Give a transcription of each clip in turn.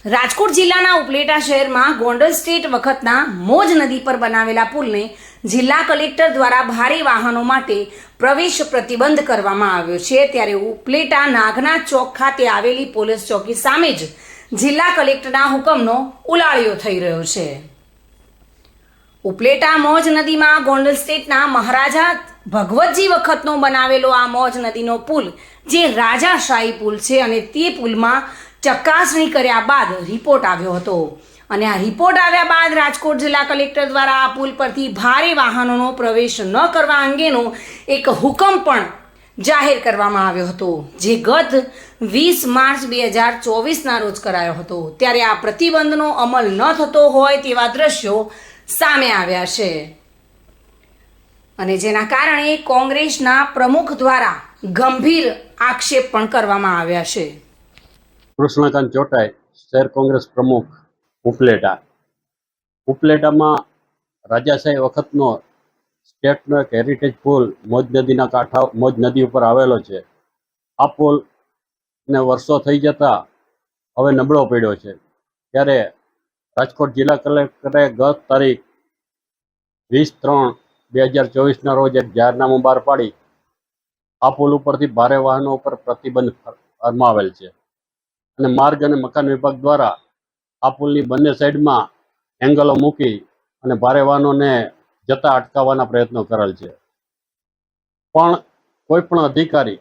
રાજકોટ જિલ્લાના ઉપલેટા શહેરમાં ગોંડલ સ્ટેટ વખતના મોજ નદી પર બનાવેલા પુલને જિલ્લા કલેક્ટર દ્વારા ભારે વાહનો માટે પ્રવેશ પ્રતિબંધ કરવામાં આવ્યો છે। ત્યારે ઉપલેટા નાગનાથ ચોક ખાતે આવેલી પોલીસ ચોકી સામે જ જિલ્લા કલેક્ટરના હુકમનો ઉલાળ્યો થઈ રહ્યો છે। ઉપલેટા મોજ નદીમાં ગોંડલ સ્ટેટના મહારાજા ભગવતજી વખતનો બનાવેલો આ મોજ નદીનો પુલ જે રાજાશાહી પુલ છે અને તે પુલમાં ચકાસણી કર્યા બાદ રિપોર્ટ આવ્યો હતો અને આ રિપોર્ટ આવ્યા બાદ રાજકોટ જિલ્લા કલેક્ટર દ્વારા આ પુલ પરથી ભારે વાહનોનો પ્રવેશ ન કરવા અંગેનો એક હુકમ પણ જાહેર કરવામાં આવ્યો હતો, જે ગત 20 માર્ચ 2024ના રોજ કરાયો હતો। ત્યારે આ પ્રતિબંધનો અમલ ન થતો હોય તેવા દ્રશ્યો સામે આવ્યા છે અને જેના કારણે કોંગ્રેસના પ્રમુખ દ્વારા ગંભીર આક્ષેપ પણ કરવામાં આવ્યા છે। કૃષ્ણકાંત ચોટાઈ, શહેર કોંગ્રેસ પ્રમુખ, ઉપલેટામાં રાજાશાહી વખતનો સ્ટેટનો એક હેરિટેજ પુલ મોજ નદીના કાંઠા મોજ નદી ઉપર આવેલો છે। આ પુલ ને વર્ષો થઈ જતા હવે નબળો પડ્યો છે। ત્યારે રાજકોટ જિલ્લા કલેક્ટરે ગત તારીખ 20/3/2024ના રોજ એક જાહેરનામું બહાર પાડી આ પુલ ઉપરથી ભારે વાહનો ઉપર પ્રતિબંધ ફરમાવેલ છે અને માર્ગ અને મકાન વિભાગ દ્વારા આ પુલની બંને સાઈડમાં એંગલો મૂકી અને ભારે વાહનોને જતા અટકાવવાના પ્રયત્નો કરેલ છે। પણ કોઈ પણ અધિકારી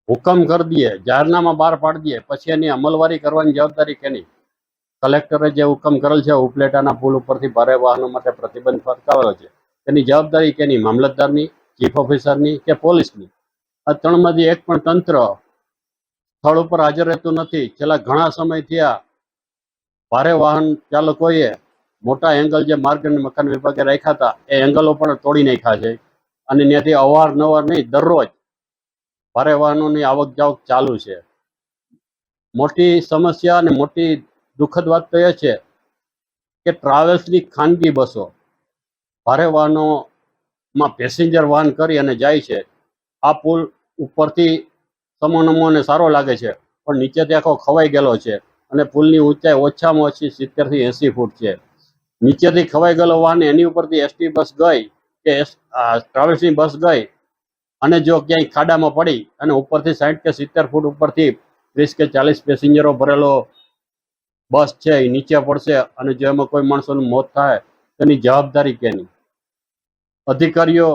હુકમ કરી દે, જાહેરનામા બહાર પાડી દે, પછી એની અમલવારી કરવાની જવાબદારી કેની? કલેક્ટરે જે હુકમ કરેલ છે ઉપલેટાના પુલ ઉપરથી ભારે વાહનો માટે પ્રતિબંધ ફરકાવેલો છે, તેની જવાબદારી કેની? મામલતદારની, ચીફ ઓફિસરની કે પોલીસની? આ ત્રણમાંથી એક પણ તંત્ર સ્થળ ઉપર હાજર રહેતું નથી। છેલ્લા ઘણા સમયથી આ ભારે વાહન ચાલકોએ મોટા એંગલ જે માર્ગ અને મકાન વિભાગે રાખ્યા હતા એ એંગલો પણ તોડી નાખ્યા છે અને ત્યાંથી અવારનવાર નહીં, દરરોજ ભારે વાહનોની આવક જાવક ચાલુ છે। મોટી સમસ્યા અને મોટી દુઃખદ વાત તો એ છે કે ટ્રાવેલ્સની ખાનગી બસો ભારે વાહનોમાં પેસેન્જર વાહન કરી અને જાય છે। આ પુલ ઉપરથી સમોનમોને સારો લાગે છે પણ નીચેથી આખો ખવાઈ ગયેલો છે અને પુલની ઊંચાઈ ઓછામાં ઓછી 70 થી 80 ફૂટ છે। નીચેથી ખવાઈ ગયેલો વાહન એની ઉપરથી એસટી બસ ગઈ કે ટ્રાવેલ્સની બસ ગઈ અને જો ક્યાંય ખાડામાં પડી અને ઉપરથી 60 કે 70 ફૂટ ઉપરથી 30 કે 40 પેસેન્જરો ભરેલો બસ છે એ નીચે પડશે અને જો એમાં કોઈ માણસોનું મોત થાય તેની જવાબદારી કેની? અધિકારીઓ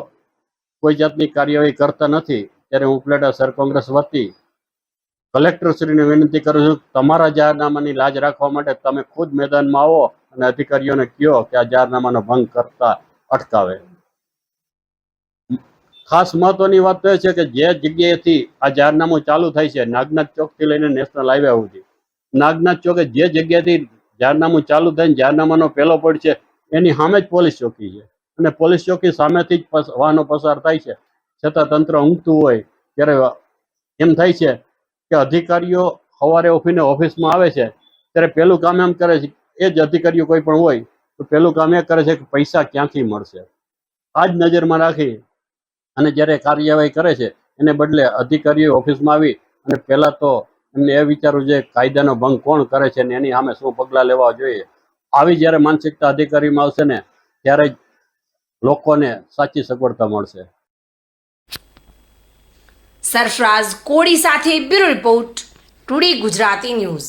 કોઈ જાતની કાર્યવાહી કરતા નથી। ત્યારે હું ઉપલેટા શહેર કોંગ્રેસ વતી કલેક્ટરશ્રીને વિનંતી કરું છું, તમારા જાહેરનામાની લાજ રાખવા માટે તમે ખુદ મેદાનમાં આવો અને અધિકારીઓને કહો કે આ જાહેરનામાનો ભંગ કરતા અટકાવે। ખાસ મહત્વની વાત તો એ છે કે જે જગ્યાએથી આ જાહેરનામું ચાલુ થાય છે, નાગનાથ ચોકથી લઈને નેશનલ હાઈવે સુધી, નાગનાથ ચોકે જે જગ્યાએથી જાહેરનામું ચાલુ થઈને જાહેરનામાનો પહેલો પોઈન્ટ છે એની સામે જ પોલીસ ચોકી છે અને પોલીસ ચોકી સામેથી જ વાહનો પસાર થાય છે, છતાં તંત્ર ઊંઘતું હોય ત્યારે એમ થાય છે કે અધિકારીઓ સવારે ઉઠીને ઓફિસમાં આવે છે ત્યારે પહેલું કામ એમ કરે છે, એ જ અધિકારીઓ કોઈ પણ હોય તો પહેલું કામ એ કરે છે કે પૈસા ક્યાંથી મળશે, આ જ નજરમાં રાખી અને જ્યારે કાર્યવાહી કરે છે એને બદલે અધિકારીઓ ઓફિસમાં આવી અને પહેલાં તો એમને એ વિચારવું જોઈએ કાયદાનો ભંગ કોણ કરે છે ને એની સામે શું પગલાં લેવા જોઈએ। આવી જ્યારે માનસિકતા અધિકારીમાં આવશે ને ત્યારે જ લોકોને સાચી સગવડતા મળશે। સરફરાઝ કોડી સાથે bureau report, today Gujarati news.